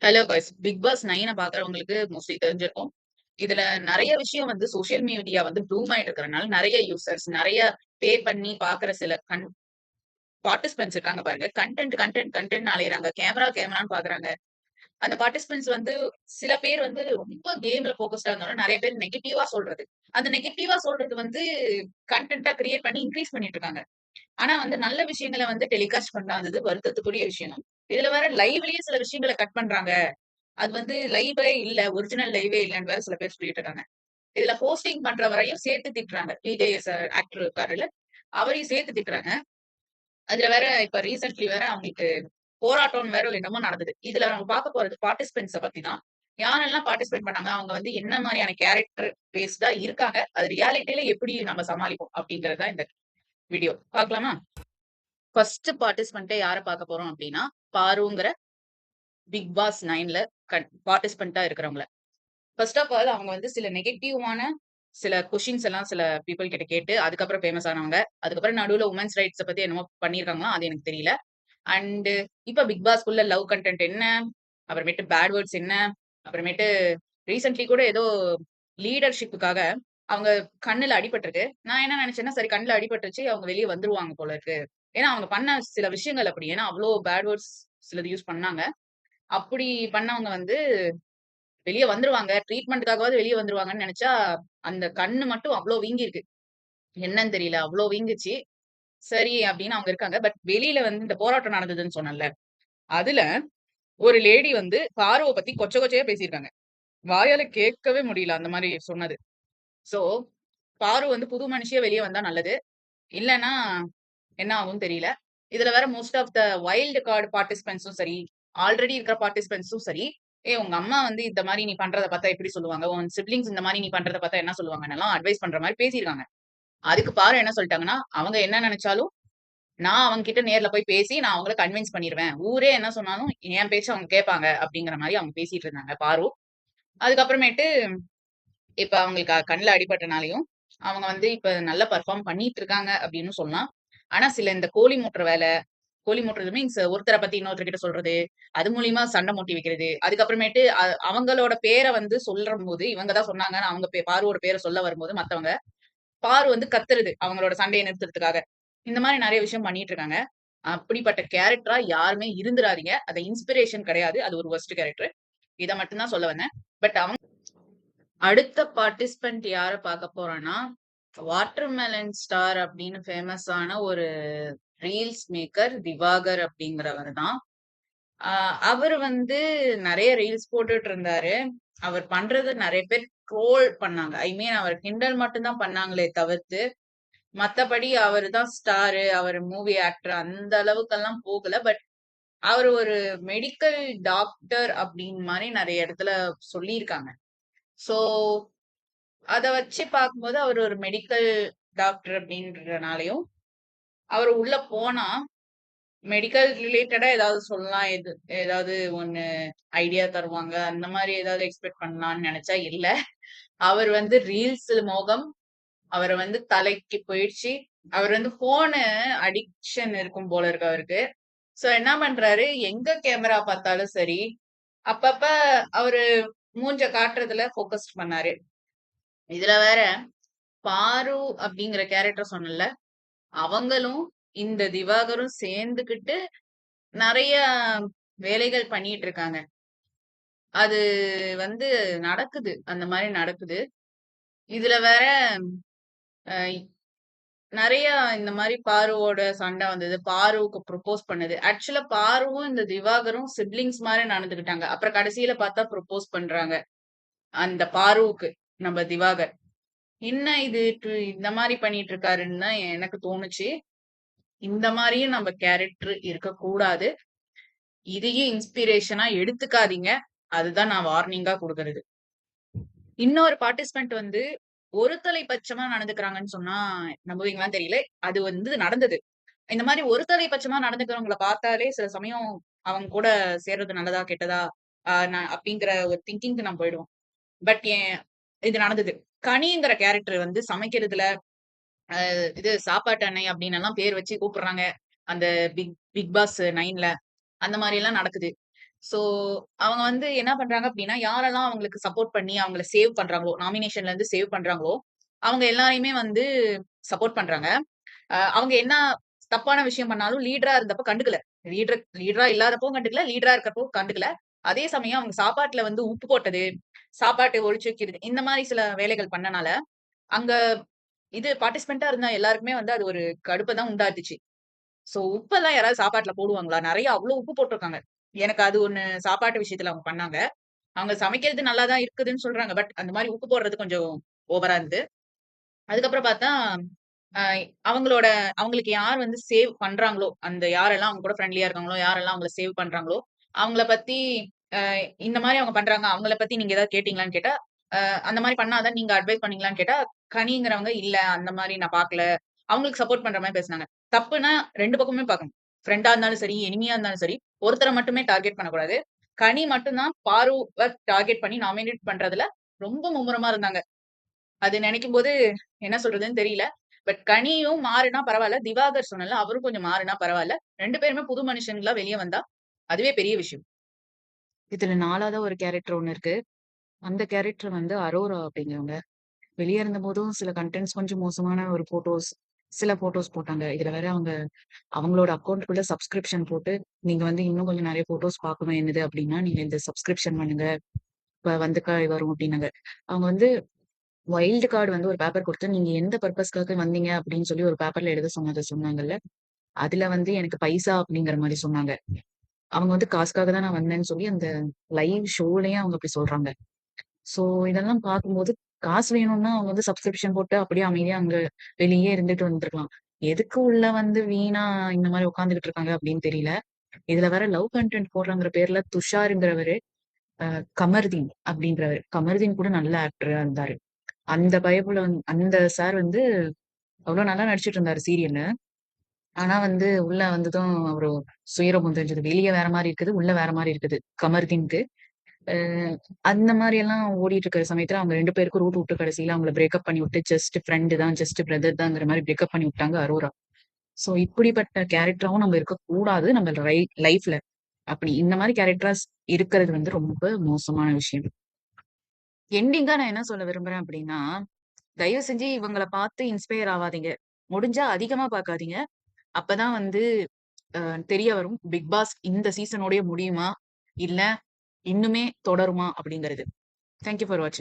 Hello guys. Big pass 9 பாக்குறவங்களுக்கு mostly தெரிஞ்சிருக்கும். இதுல நெறைய விஷயம் வந்து சோசியல் மீடியா வந்து பூம் ஆயிட்டு இருக்கறனால நெறைய யூசர்ஸ் நெறைய பே பண்ணி பாக்குற சில பார்ட்டிசிபென்ட்ஸ் இருக்காங்க பாருங்க. கன்டென்ட்னு அலையறாங்க. கேமரான்னு பாக்குறாங்க. அந்த பார்ட்டிசிபென்ட்ஸ் வந்து சில பேர் வந்து ரொம்ப கேம்ல ஃபோக்கஸ்டா இருந்தாலும் நெறைய பேர் நெகட்டிவா சொல்றது. அந்த நெகட்டிவா சொல்றது வந்து கன்டென்ட்டா கிரியேட் பண்ணி இன்கிரீஸ் பண்ணிட்டு இருக்காங்க. ஆனா வந்து நல்ல விஷயங்கள வந்து டெலிகாஸ்ட் பண்ணாதது வருத்தத்துக்குரிய விஷயம். இதுல வேற லைவ்லயே சில விஷயங்கள கட் பண்றாங்க. அது வந்து லைவே இல்ல. ஒரிஜினல் லைவே இல்லன்னு வேற சில பேர் சொல்லிட்டு இருக்காங்க. இதுல ஹோஸ்டிங் பண்றவரையும் சேர்த்து திட்டுறாங்க. விஜய் ஆக்டர் இருக்காருல்ல, அவரையும் சேர்த்து திட்டுறாங்க. அதுல வேற இப்ப ரீசென்ட்லி வேற அவங்களுக்கு போராட்டம்னு வேற என்னமோ நடந்தது. இதுல நம்ம பார்க்க போறது பார்ட்டிசிபென்ட்ஸ பத்தி தான். யாரெல்லாம் பார்ட்டிசிபேட் பண்ணாங்க, அவங்க வந்து என்ன மாரியான கேரக்டர் பேஸ்டா இருக்காங்க, அது ரியாலிட்டில எப்படி நம்ம சமாளிப்போம் அப்படிங்கிறது தான் இந்த வீடியோ. பார்க்கலாமா? ஃபர்ஸ்ட் பார்ட்டிசிபென்ட்ட யார பார்க்க போறோம் அப்படின்னா, பாருங்கிற பிக் பாஸ் 9ல பார்ட்டிசிபென்ட்டா இருக்கிறவங்கள. ஃபர்ஸ்ட் ஆஃப் ஆல் அவங்க வந்து சில நெகட்டிவான சில கொஸ்டின்ஸ் எல்லாம் சில பீப்பிள் கிட்ட கேட்டு, அதுக்கப்புறம் ஃபேமஸ் ஆனவங்க. அதுக்கப்புறம் நடுவுல வுமன்ஸ் ரைட்ஸ பத்தி என்னமோ பண்ணியிருக்காங்களாம். அது எனக்கு தெரியல. அண்ட் இப்ப பிக் பாஸ்க்குள்ள லவ் கன்டென்ட் என்ன? அப்புறமேட்டு பேட் வேர்ட்ஸ் என்ன? அப்புறமேட்டு ரீசென்ட்லி கூட ஏதோ லீடர்ஷிப்புக்காக அவங்க கண்ணுல அடிபட்டிருக்கு. நான் என்ன நினைச்சேன்னா, சரி கண்ணுல அடிபட்டுருச்சு. அவங்க வெளிய வந்துருவாங்க போல இருக்கு. ஏன்னா அவங்க பண்ண சில விஷயங்கள் அப்படி. ஏன்னா அவ்ளோ பேட் வேர்ட்ஸ் சிலது யூஸ் பண்ணாங்க. அப்படி பண்ணவங்க வந்து வெளிய வந்துருவாங்க. ட்ரீட்மெண்ட்க்காகவாது வெளிய வந்துருவாங்கன்னு நெனச்சா, அந்த கண்ணு மட்டும் அவ்ளோ வீங்கிருக்கு. என்னன்னு தெரியல. அவ்ளோ வீங்குச்சு. சரி அப்படின்னு அவங்க இருக்காங்க. பட் வெளியில வந்து இந்த போராட்டம் நடந்ததுன்னு சொன்னேன்ல. அதுல ஒரு லேடி வந்து பாருவ பத்தி கொச்சையா பேசியிருக்காங்க. வாயால கேட்கவே முடியல அந்த மாரி சொன்னது. சோ, பாரு வந்து புது மனுஷியா வெளிய வந்தா நல்லது. இல்லன்னா என்ன ஆகும்னு தெரியல. இதுல வேற most of the wild card பார்ட்டிசிபென்ட்ஸும் சரி, ஆல்ரெடி இருக்கிற பார்ட்டிசிபென்ட்ஸும் சரி, உங்க அம்மா வந்து இந்த மாரி நீ பண்றத பார்த்தா எப்படி சொல்லுவாங்க? உன் சிப்லிங்ஸ் இந்த மாரி நீ பண்றத பார்த்தா என்ன சொல்லுவாங்கன்னலாம் அட்வைஸ் பண்ற மாரி பேசியிருக்காங்க. அதுக்கு பாரு என்ன சொல்ட்டாங்கன்னா, அவங்க என்ன நெனச்சாலும், நான் அவங்க கிட்ட நேர்ல போய் பேசி நான் அவங்கள கன்வின்ஸ் பண்ணிருவேன். ஊரே என்ன சொன்னாலும் என் பேச்ச அவங்க கேட்பாங்க அப்படிங்கிற மாரி அவங்க பேசிட்டு இருந்தாங்க பாரு. அதுக்கப்புறமேட்டு இப்ப அவங்களுக்கு கண்ல அடிபட்டனாலயும், அவங்க வந்து இப்ப நல்லா பெர்ஃபார்ம் பண்ணிட்டு இருக்காங்க அப்படின்னு சொல்லலாம். ஆனா சில இந்த கோழி மூட்டுற வேல கோழி மூட்டுறது மீன்ஸ் ஒருத்தர பத்தி இன்னொருத்தர்கிட்ட சொல்றது. அது மூலியமா சண்டை மூட்டி வைக்கிறது. அதுக்கப்புறமேட்டு அவங்களோட பேர வந்து சொல்றம்போது, இவங்க தான் சொன்னாங்கன்னு அவங்க பாருவோட பேர சொல்ல வரும்போது மத்தவங்க, பாரு வந்து கத்துறது. அவங்களோட சண்டைய நிறுத்துறதுக்காக. இந்த மாரி நெறைய விஷயம் பண்ணிட்டு இருக்காங்க. அப்படிப்பட்ட கேரக்டரா யாருமே இருந்துராதீங்க. அது இன்ஸ்பிரேஷன் கிடையாது. அது ஒரு வொர்ஸ்ட் கேரக்டர். இத மட்டும் தான் சொல்ல வந்தேன். பட் அடுத்த பார்ட்டிசிபென்ட் யார பார்க்க போறோம்னா, வாட்டர்மெலன் ஸ்டார் அப்படின்னு ஃபேமஸான ஒரு ரீல்ஸ் மேக்கர் திவாகர் அப்படிங்கிறவர் தான். அவரு வந்து நெறைய ரீல்ஸ் போட்டுட்டு இருந்தாரு. அவர் பண்றது நெறைய பேர் ட்ரோல் பண்ணாங்க. ஐ மீன் அவர் கிண்டல் மட்டும் தான் பண்ணாங்களே தவிர்த்து, மத்தபடி அவரு தான் ஸ்டாரு, அவரு மூவி ஆக்டர் அந்த அளவுக்கெல்லாம் போகல. பட் அவரு ஒரு மெடிக்கல் டாக்டர் அப்படின்னு மாரி நெறைய இடத்துல சொல்லியிருக்காங்க. சோ, அத வச்சு பார்க்கும்போது அவரு ஒரு மெடிக்கல் டாக்டர் அப்படின்றனாலயும், அவரு உள்ள போனா மெடிக்கல் ரிலேட்டடா ஏதாவது சொல்லலாம். ஏதாவது ஒண்ணு ஐடியா தருவாங்க. அந்த மாரி ஏதாவது எக்ஸ்பெக்ட் பண்ணலாம்னு நெனச்சா இல்ல. அவர் வந்து ரீல்ஸ் மோகம். அவர வந்து தலைக்கு போயிடுச்சு. அவர் வந்து ஃபோனு அடிக்ஷன் இருக்கும் போல இருக்கு அவருக்கு. சோ என்ன பண்றாரு, எங்க கேமரா பார்த்தாலும் சரி, அப்பப்ப அவரு மூஞ்ச காட்டுறதுல ஃபோக்கஸ் பண்ணாரு. இதுல வேற பாரு அப்படிங்கிற கேரக்டர் சொன்னேன்ல, அவங்களும் இந்த திவாகரும் சேர்ந்துகிட்டு நெறைய வேலைகள் பண்ணிட்டு இருக்காங்க. அது வந்து நடக்குது. அந்த மாரி நடக்குது. இதுல வேற அ நெறைய இந்த மாரி பாருவோட சண்டை வந்தது. பாருவுக்கு ப்ரொபோஸ் பண்ணது. ஆக்சுவலா பாருவும் இந்த திவாகரும் சிப்லிங்ஸ் மாரி நடந்துக்கிட்டாங்க. அப்புறம் கடைசியில பார்த்தா ப்ரொபோஸ் பண்றாங்க. அந்த பாருவுக்கு நம்ம திவாகர். என்ன இது இந்த மாரி பண்ணிட்டு இருக்காருன்னு தான் எனக்கு தோணுச்சு. இந்த மாரியும் நம்ம கேரக்டர் இருக்கக்கூடாது. இதையும் இன்ஸ்பிரேஷனா எடுத்துக்காதீங்க. அதுதான் நான் வார்னிங்கா குடுக்குறது. இன்னொரு பார்ட்டிசிபென்ட் வந்து ஒரு தலைப்பட்சமா நடந்துக்கிறாங்கன்னு சொன்னா நம்புவீங்களான்னு தெரியல. அது வந்து நடந்தது. இந்த மாரி ஒரு தலைப்பட்சமா நடந்துக்கிறவங்கள பார்த்தாலே சில சமயம் அவங்க கூட சேர்றது நல்லதா? கெட்டதா? நான் அப்படிங்கிற ஒரு திங்கிங்க்கு நம்ம போயிடுவோம். பட் இது நடந்தது. கனிங்கிற கேரக்டர் வந்து சமைக்கிறதுல இது சாப்பாட்டு அன்னை அப்படின்னு எல்லாம் பேர் வச்சு கூப்பிடுறாங்க. அந்த பிக் பிக் பாஸ் 9ல அந்த மாரி எல்லாம் நடக்குது. சோ, அவங்க வந்து என்ன பண்றாங்க அப்டின்னா, யாரெல்லாம் அவங்களுக்கு சப்போர்ட் பண்ணி அவங்கள சேவ் பண்றாங்களோ, நாமினேஷன்ல இருந்து சேவ் பண்றாங்களோ, அவங்க எல்லாரையுமே வந்து சப்போர்ட் பண்றாங்க. அவங்க என்ன தப்பான விஷயம் பண்ணாலும் லீடரா இருந்தப்ப கண்டுக்கல. லீடரா இல்லாதப்பவும் கண்டுக்கல, லீடரா இருக்கப்போ கண்டுக்கல. அதே சமயம் அவங்க சாப்பாட்டுல வந்து உப்பு போட்டது, சாப்பாட்ட ஒழிச்சு வைக்கிறது, இந்த மாரி சில வேலைகள் பண்ணனால, அங்க இது பார்ட்டிசிபென்ட்டா இருந்த எல்லாருக்குமே வந்து அது ஒரு கடுப்ப தான் உண்டாக்குச்சு. சோ உப்பெல்லாம் யாராவது சாப்பாட்டுல போடுவாங்களா? நெறைய அவ்ளோ உப்பு போட்டுருக்காங்க. எனக்கு அது ஒண்ணு சாப்பாட்டு விஷயத்துல அவங்க பண்ணாங்க. அவங்க சமைக்கிறது நல்லா தான் இருக்குதுன்னு சொல்றாங்க. பட் அந்த மாரி உப்பு போடுறது கொஞ்சம் ஓவரா இருந்தது. அதுக்கப்புறம் பார்த்தா, அ அவங்களோட அவங்களுக்கு யார் வந்து சேவ் பண்றாங்களோ, அந்த யாரெல்லாம் அவங்க கூட ஃப்ரெண்ட்லியா இருக்காங்களோ, யாரெல்லாம் அவங்கள சேவ் பண்றாங்களோ, அவங்கள பத்தி அ இந்த மாரி அவங்க பண்றாங்க. அவங்கள பத்தி நீங்க ஏதாவது கேட்டீங்களான்னு கேட்டா, அந்த மாரி பண்ணாத நீங்க அட்வைஸ் பண்ணீங்களான்னு கேட்டா, கனிங்கிறவங்க இல்ல அந்த மாரி நான் பார்க்கல. அவங்களுக்கு சப்போர்ட் பண்ற மாரி பேசுனாங்க. தப்புனா 2 பக்கமுமே பார்க்கணும். ஃப்ரெண்டா இருந்தாலும் சரி, எனிமியா இருந்தாலும் சரி, ஒருத்தர மட்டுமே டார்கெட் பண்ணக்கூடாது. கனி மட்டும் தான் பாருவ டார்கெட் பண்ணி நாமினேட் பண்றதுல ரொம்ப மும்முரமா இருந்தாங்க. அது நெனைக்கும்போது என்ன சொல்றதுன்னு தெரியல. பட் கனியும் மாறுனா பரவால்ல. திவாகர் சொன்னேன்ல, அவரும் கொஞ்சம் மாறுனா பரவால்ல. 2 பேருமே புது மனுஷங்களா வெளிய வந்தா, அதுவே பெரிய விஷயம். இதுல 4வதா ஒரு கேரக்டர் ஒண்ணு இருக்கு. அந்த கேரக்டர் வந்து அரோரா அப்படிங்கிறவங்க. வெளிய இருந்தபோதும் சில கன்டென்ட்ஸ் கொஞ்சம் மோசமான ஒரு சில ஃபோட்டோஸ் போட்டாங்க. இதுல வேற அவங்க அவங்களோட அக்கவுண்ட்குள்ள சப்ஸ்கிரிப்ஷன் போட்டு, நீங்க வந்து இன்னும் கொஞ்சம் நெறைய ஃபோட்டோஸ் பார்க்கணும் என்னது அப்படின்னா, நீங்க இந்த சப்ஸ்கிரிப்ஷன் பண்ணுங்க. இப்ப வந்து வரும் அப்படின்னாங்க. அவங்க வந்து வைல்ட் கார்ட் வந்து ஒரு பேப்பர் குடுத்து, நீங்க எந்த பர்ப்பஸ்க்காக வந்தீங்க அப்படின்னு சொல்லி ஒரு பேப்பர்ல எழுத சொன்னாங்கல்ல. அதுல வந்து எனக்கு பைசா அப்படிங்கிற மாரி சொன்னாங்க. அவங்க வந்து காசுக்காக தான் நான் வந்தேன்னு சொல்லி அந்த லைவ் ஷோலயே அவங்க அப்படி சொல்றாங்க. சோ இதெல்லாம் பார்க்கும்போது, காசு வேணும்னா அவங்க வந்து சப்ஸ்கிரிப்ஷன் போட்டு அப்படியே அமைதியா அங்க வெளியே இருந்துட்டு வந்துருக்கலாம். எதுக்கு உள்ள வந்து வீணா இந்த மாரி உட்கார்ந்துகிட்டு இருக்காங்க அப்படின்னு தெரியல. இதுல வேற லவ் கன்டென்ட் போடுறங்கிற பேர்ல துஷார்ங்கிறவரு, கமருதீன் அப்படின்றவரு. கமருதீன் கூட நல்ல ஆக்டரா இருந்தாரு. அந்த பயபுல அந்த சார் வந்து அவ்ளோ நல்லா நடிச்சுட்டு இருந்தாரு சீரியல்ல. ஆனா வந்து உள்ள வந்ததும் அவரு சுயரூபம் தெரிஞ்சது. வெளிய வேற மாரி இருக்குது. உள்ள வேற மாரி இருக்குது. கமருதீன்க்கு. அ அந்த மாரியெல்லாம் ஓடிட்டு இருக்கிற சமயத்துல அவங்க 2 பேருக்கும் ரூட் விட்டு கடைசில அவங்கள பிரேக்கப் பண்ணி விட்டு, ஜஸ்ட் ஃப்ரெண்ட் தான், ஜஸ்ட் பிரதர் தான்ங்கிற மாரி பிரேக்கப் பண்ணி விட்டாங்க அரோரா. சோ இப்படிப்பட்ட கேரக்டராவும் நம்ம இருக்கக்கூடாது நம்ம லைஃப்ல. அப்படி இந்த மாரி கேரக்டர்ஸ் இருக்கிறது வந்து ரொம்ப மோசமான விஷயம். எண்டிங்கா நான் என்ன சொல்ல விரும்புறேன் அப்படின்னா, தயவு செஞ்சு இவங்கள பார்த்து இன்ஸ்பயர் ஆவாதீங்க. முடிஞ்சா அதிகமா பார்க்காதீங்க. அப்பதான் வந்து அ தெரிய வரும். பிக் பாஸ் இந்த சீசனோடயே முடியுமா? இல்ல இன்னுமே தொடருமா? அப்படிங்கிறது. தேங்க் யூ ஃபார் வாட்சிங்.